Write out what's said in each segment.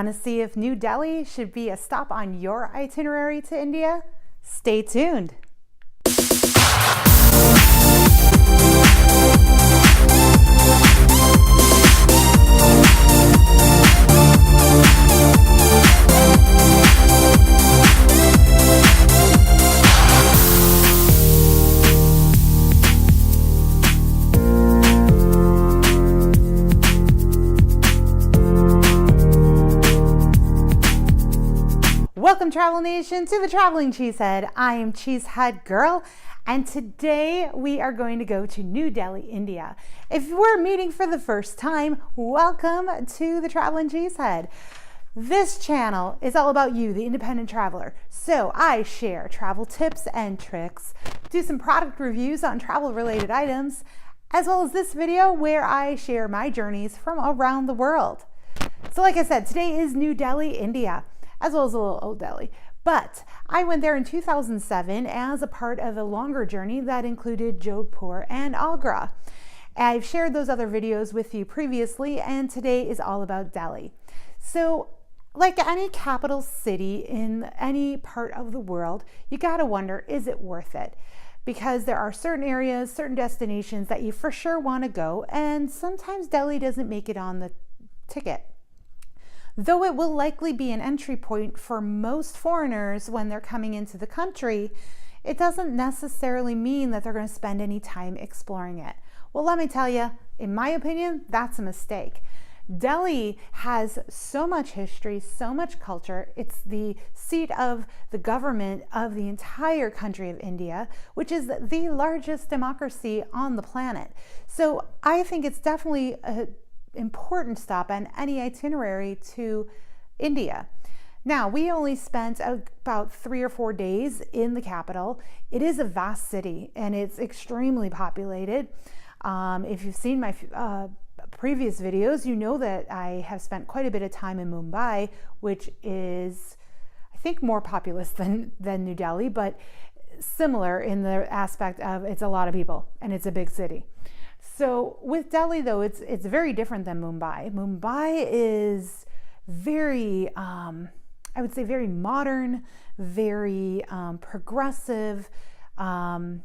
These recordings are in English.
Want to see if New Delhi should be a stop on your itinerary to India? Stay tuned. Welcome, Travel Nation, to the Traveling Cheesehead. I am Cheesehead Girl, and today we are going to go to New Delhi, India. If we're meeting for the first time, welcome to the Traveling Cheesehead. This channel is all about you, the independent traveler. So I share travel tips and tricks, do some product reviews on travel-related items, as well as this video where I share my journeys from around the world. So like I said, today is New Delhi, India, as well as a little Old Delhi. But I went there in 2007 as a part of a longer journey that included Jodhpur and Agra. I've shared those other videos with you previously, and today is all about Delhi. So like any capital city in any part of the world, you gotta wonder, is it worth it? Because there are certain areas, certain destinations that you for sure wanna go, and sometimes Delhi doesn't make it on the ticket. Though it will likely be an entry point for most foreigners when they're coming into the country, it doesn't necessarily mean that they're going to spend any time exploring it. Well, let me tell you, in my opinion, that's a mistake. Delhi has so much history, so much culture. It's the seat of the government of the entire country of India, which is the largest democracy on the planet. So I think it's definitely a important stop on any itinerary to India. Now, we only spent about 3 or 4 days in the capital. It is a vast city and it's extremely populated. If you've seen my previous videos, you know that I have spent quite a bit of time in Mumbai, which is, I think, more populous than New Delhi, but similar in the aspect of it's a lot of people and it's a big city. So with Delhi, though, it's very different than Mumbai. Mumbai is very, I would say, very modern, very progressive, a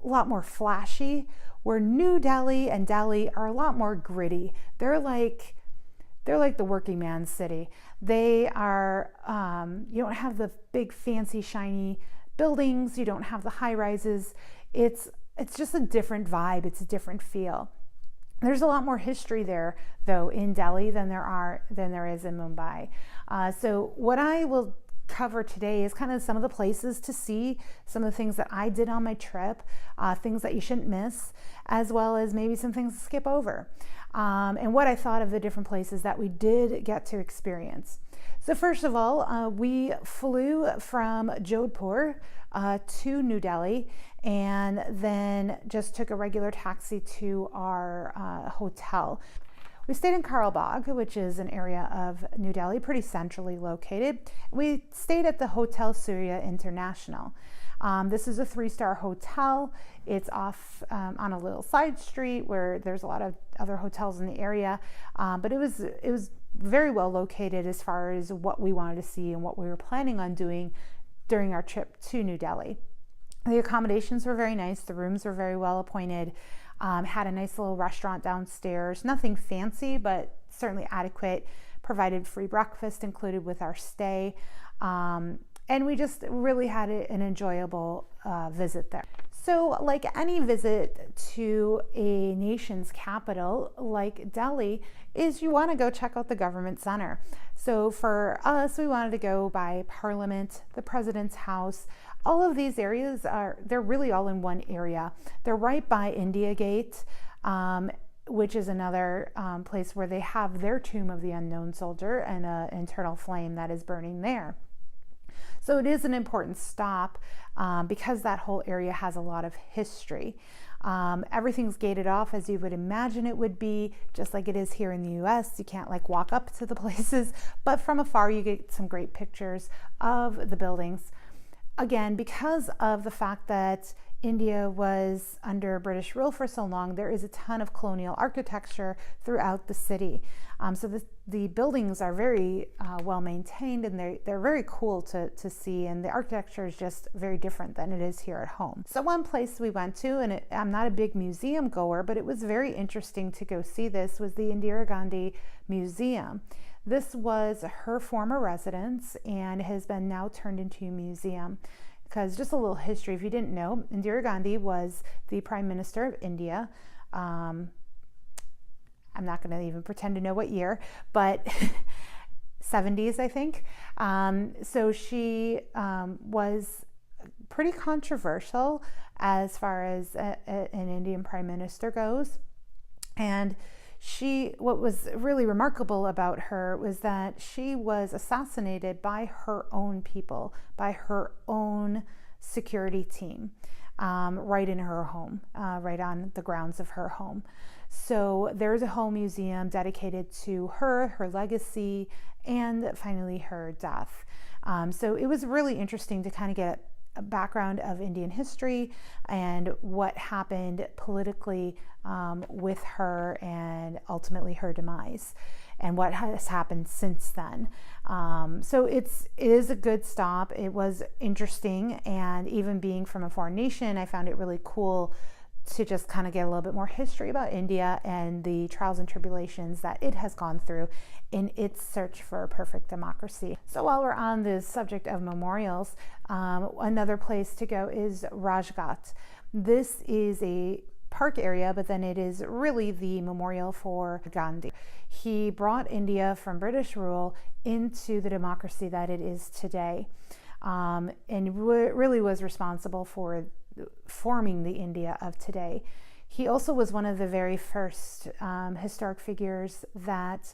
lot more flashy, where New Delhi and Delhi are a lot more gritty. They're like the working man's city. They are, you don't have the big fancy shiny buildings. You don't have the high rises. It's just a different vibe. It's a different feel. There's a lot more history there, though, in Delhi than there is in Mumbai. So what I will cover today is kind of some of the places to see, some of the things that I did on my trip, things that you shouldn't miss, as well as maybe some things to skip over, and what I thought of the different places that we did get to experience. So first of all, we flew from Jodhpur to New Delhi, and then just took a regular taxi to our hotel. We stayed in Karl Bagh, which is an area of New Delhi, pretty centrally located. We stayed at the Hotel Surya International. This is a 3-star hotel. It's off on a little side street where there's a lot of other hotels in the area, but it was very well located as far as what we wanted to see and what we were planning on doing during our trip to New Delhi. The accommodations were very nice. The rooms were very well appointed. Had a nice little restaurant downstairs. Nothing fancy, but certainly adequate. Provided free breakfast included with our stay. And we just really had an enjoyable visit there. So like any visit to a nation's capital like Delhi is you want to go check out the government center. So for us, we wanted to go by Parliament, the President's House. All of these areas they're really all in one area. They're right by India Gate, which is another place where they have their Tomb of the Unknown Soldier and an internal flame that is burning there. So it is an important stop because that whole area has a lot of history. Everything's gated off as you would imagine it would be, just like it is here in the US. You can't like walk up to the places, but from afar you get some great pictures of the buildings. again, because of the fact that India was under British rule for so long, there is a ton of colonial architecture throughout the city. So the buildings are very well maintained, and they're very cool to see, and the architecture is just very different than it is here at home. So one place we went to, and I'm not a big museum goer, but it was very interesting to go see this, was the Indira Gandhi Museum. This was her former residence and has been now turned into a museum. Because just a little history, if you didn't know, Indira Gandhi was the Prime Minister of India. I'm not going to even pretend to know what year, but 70s, I think. So she was pretty controversial as far as an Indian Prime Minister goes. And what was really remarkable about her was that she was assassinated by her own people, by her own security team, right in her home, right on the grounds of her home. So there's a whole museum dedicated to her legacy, and finally her death. So it was really interesting to kind of get a background of Indian history and what happened politically with her, and ultimately her demise, and what has happened since then. So it is a good stop. It was interesting, and even being from a foreign nation, I found it really cool to just kind of get a little bit more history about India and the trials and tribulations that it has gone through in its search for a perfect democracy. So while we're on the subject of memorials, another place to go is Rajghat. This is a park area, but then it is really the memorial for Gandhi. He brought India from British rule into the democracy that it is today, and really was responsible for forming the India of today. He also was one of the very first historic figures that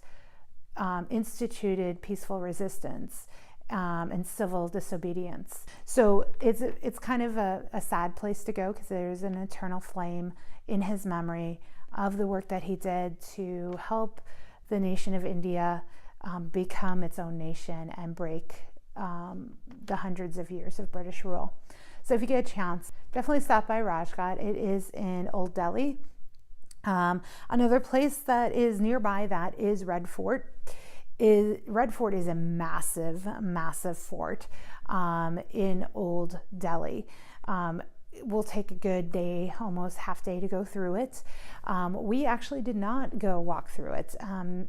instituted peaceful resistance and civil disobedience. So it's kind of a sad place to go, because there's an eternal flame in his memory of the work that he did to help the nation of India become its own nation and break the hundreds of years of British rule. So if you get a chance, definitely stop by Rajghat. It is in Old Delhi. Another place that is nearby that is Red Fort. Red Fort is a massive, massive fort in Old Delhi. It will take a good day, almost half day, to go through it. We actually did not go walk through it.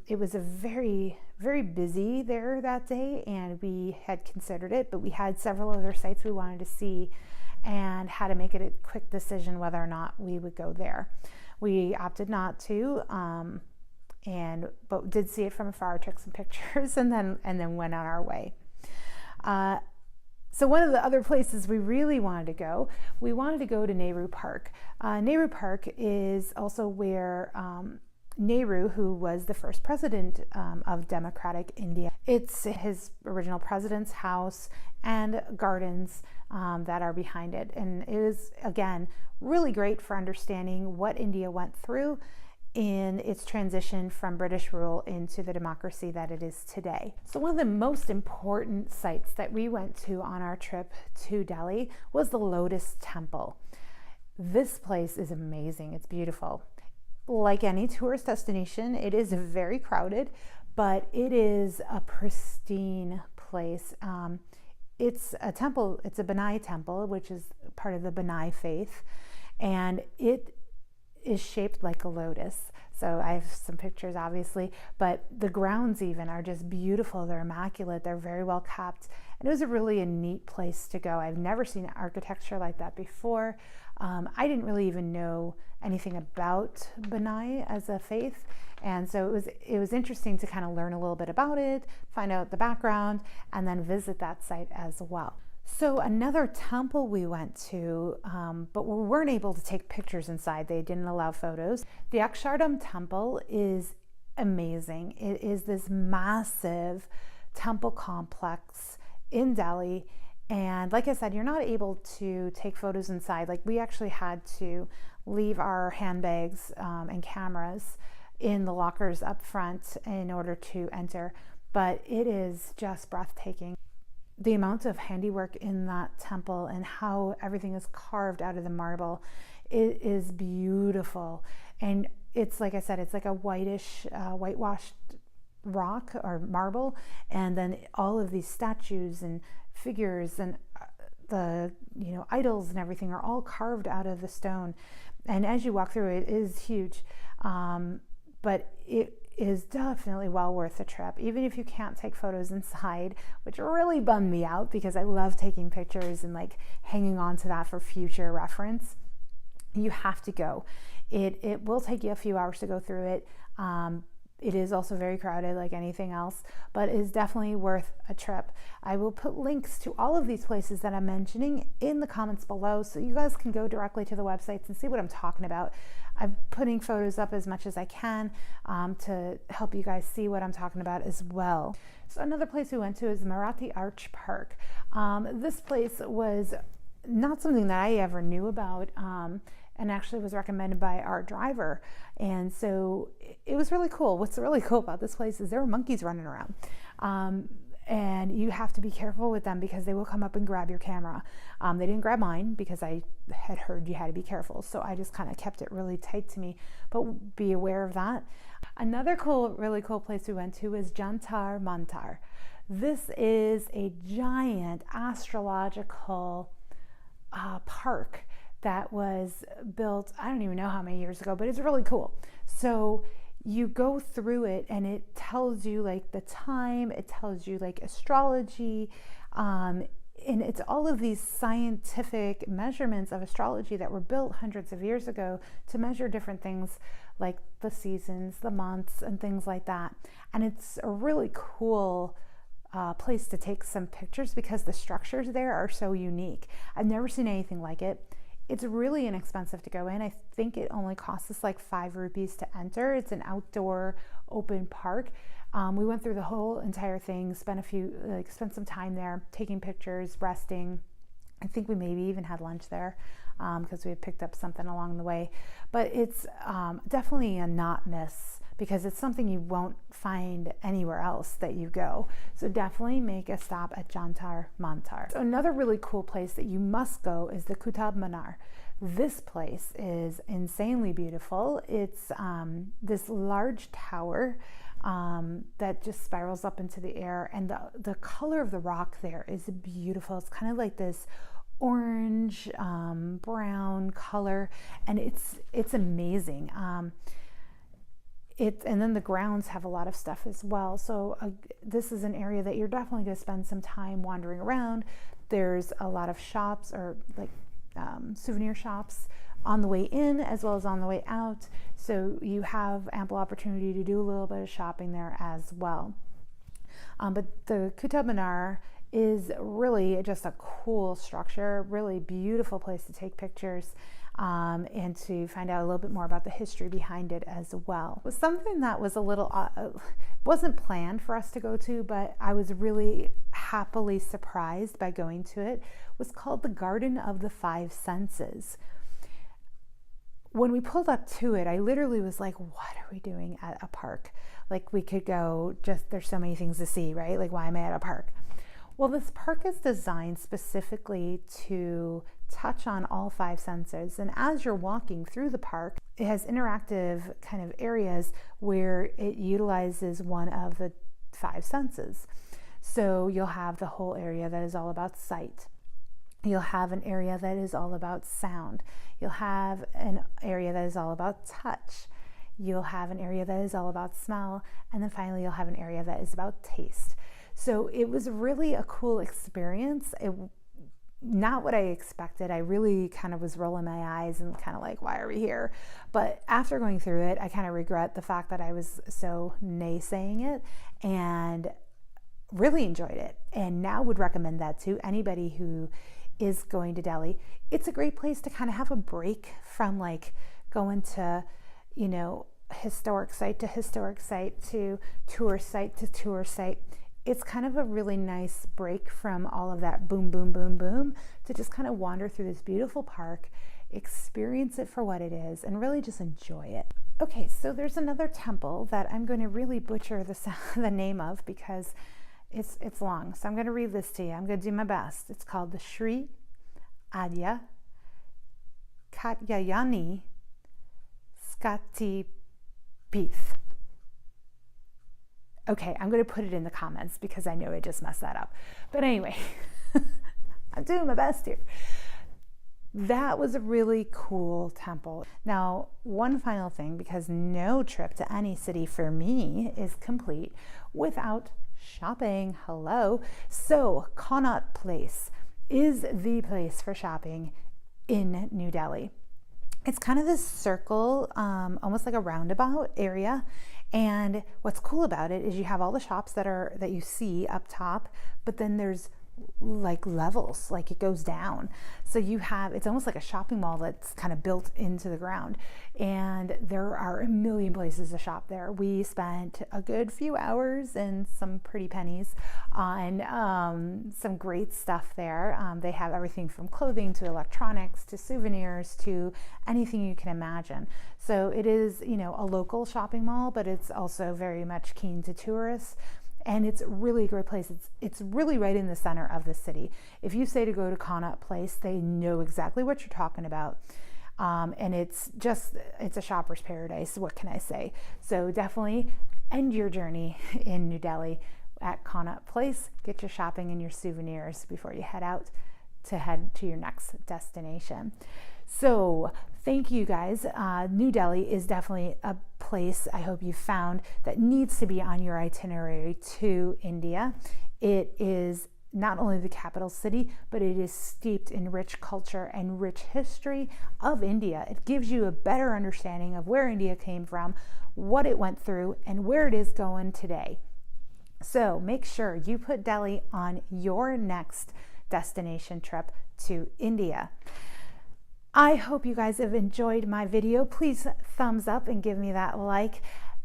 It was a very, very busy there that day, and we had considered it, but we had several other sites we wanted to see and had to make it a quick decision whether or not we would go there. We opted not to, but did see it from afar, took some pictures, and then went on our way. So one of the other places we really wanted to go to Nehru Park. Nehru Park is also where Nehru, who was the first president of democratic India, it's his original president's house and gardens that are behind it. And it is, again, really great for understanding what India went through in its transition from British rule into the democracy that it is today. So one of the most important sites that we went to on our trip to Delhi was the Lotus Temple. This place is amazing. It's beautiful. Like any tourist destination, it is very crowded, but it is a pristine place. It's a temple, it's a Benai temple, which is part of the Benai faith, and it is shaped like a lotus. So I have some pictures, obviously, but the grounds even are just beautiful. They're immaculate. They're very well kept. And it was really a neat place to go. I've never seen architecture like that before. I didn't really even know anything about Benai as a faith. And so it was interesting to kind of learn a little bit about it, find out the background, and then visit that site as well. So another temple we went to, but we weren't able to take pictures inside. They didn't allow photos. The Akshardham Temple is amazing. It is this massive temple complex in Delhi. And like I said, you're not able to take photos inside. Like, we actually had to leave our handbags and cameras in the lockers up front in order to enter. But it is just breathtaking. the amount of handiwork in that temple and how everything is carved out of the marble, it is beautiful. And it's, like I said, it's like a whitish, whitewashed rock or marble, and then all of these statues and figures and the idols and everything are all carved out of the stone. And as you walk through it is huge, but it is definitely well worth the trip, even if you can't take photos inside, which really bummed me out because I love taking pictures and like hanging on to that for future reference. You have to go. It will take you a few hours to go through it. It is also very crowded like anything else, but it is definitely worth a trip. I will put links to all of these places that I'm mentioning in the comments below so you guys can go directly to the websites and see what I'm talking about. I'm putting photos up as much as I can to help you guys see what I'm talking about as well. So another place we went to is Marathi Arch Park. This place was not something that I ever knew about, and actually was recommended by our driver. And so it was really cool. What's really cool about this place is there were monkeys running around. And you have to be careful with them because they will come up and grab your camera. They didn't grab mine because I had heard you had to be careful. So I just kind of kept it really tight to me, but be aware of that. Another really cool place we went to is Jantar Mantar. This is a giant astrological park that was built, I don't even know how many years ago, but it's really cool. So you go through it and it tells you like the time, it tells you like astrology, and it's all of these scientific measurements of astrology that were built hundreds of years ago to measure different things like the seasons, the months, and things like that. And it's a really cool place to take some pictures because the structures there are so unique. I've never seen anything like it. It's really inexpensive to go in. I think it only costs us like 5 rupees to enter. It's an outdoor open park. We went through the whole entire thing, spent some time there, taking pictures, resting. I think we maybe even had lunch there because we had picked up something along the way. But it's definitely a not miss because it's something you won't find anywhere else that you go. So definitely make a stop at Jantar Mantar. So another really cool place that you must go is the Qutb Minar. This place is insanely beautiful. It's this large tower that just spirals up into the air, and the color of the rock there is beautiful. It's kind of like this orange brown color, and it's amazing. And then the grounds have a lot of stuff as well. So this is an area that you're definitely going to spend some time wandering around. There's a lot of shops or like souvenir shops on the way in as well as on the way out. So you have ample opportunity to do a little bit of shopping there as well. But the Qutb Minar is really just a cool structure, really beautiful place to take pictures. And to find out a little bit more about the history behind it as well. It was something that was a little, wasn't planned for us to go to, but I was really happily surprised by going to it. It was called the Garden of the Five Senses. When we pulled up to it, I literally was like, what are we doing at a park? Like we could go, there's so many things to see, right? Like why am I at a park? Well, this park is designed specifically to touch on all 5 senses. And as you're walking through the park, it has interactive kind of areas where it utilizes one of the 5 senses. So you'll have the whole area that is all about sight. You'll have an area that is all about sound. You'll have an area that is all about touch. You'll have an area that is all about smell. And then finally, you'll have an area that is about taste. So it was really a cool experience. Not what I expected. I really kind of was rolling my eyes and kind of like, why are we here? But after going through it, I kind of regret the fact that I was so naysaying it and really enjoyed it. And now would recommend that to anybody who is going to Delhi. It's a great place to kind of have a break from like going to, historic site to historic site to tour site to tour site. It's kind of a really nice break from all of that boom, boom, boom, boom to just kind of wander through this beautiful park, experience it for what it is, and really just enjoy it. Okay, so there's another temple that I'm going to really butcher the name of because It's long, so I'm going to read this to you. I'm going to do my best. It's called the Sri Adya Katyayani Skati Pith. Okay, I'm going to put it in the comments because I know I just messed that up. But anyway, I'm doing my best here. That was a really cool temple. Now, one final thing, because no trip to any city for me is complete without shopping. Hello. So, Connaught Place is the place for shopping in New Delhi. It's kind of this circle, almost like a roundabout area. And what's cool about it is you have all the shops that you see up top, but then there's like levels, like it goes down. So it's almost like a shopping mall that's kind of built into the ground. And there are a million places to shop there. We spent a good few hours and some pretty pennies on some great stuff there. They have everything from clothing to electronics to souvenirs to anything you can imagine. So it is, a local shopping mall, but it's also very much keen to tourists. And it's really a great place. It's really right in the center of the city. If you say to go to Connaught Place, they know exactly what you're talking about. And it's a shopper's paradise. What can I say? So definitely end your journey in New Delhi at Connaught Place. Get your shopping and your souvenirs before you head to your next destination. So thank you guys. New Delhi is definitely a place I hope you found that needs to be on your itinerary to India. It is not only the capital city, but it is steeped in rich culture and rich history of India. It gives you a better understanding of where India came from, what it went through, and where it is going today. So make sure you put Delhi on your next destination trip to India. I hope you guys have enjoyed my video. Please thumbs up and give me that like.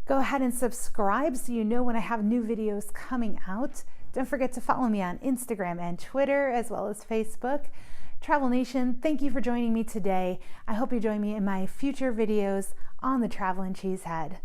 Go ahead and subscribe so you know when I have new videos coming out. Don't forget to follow me on Instagram and Twitter as well as Facebook. Travel Nation, thank you for joining me today. I hope you join me in my future videos on the Traveling Cheesehead.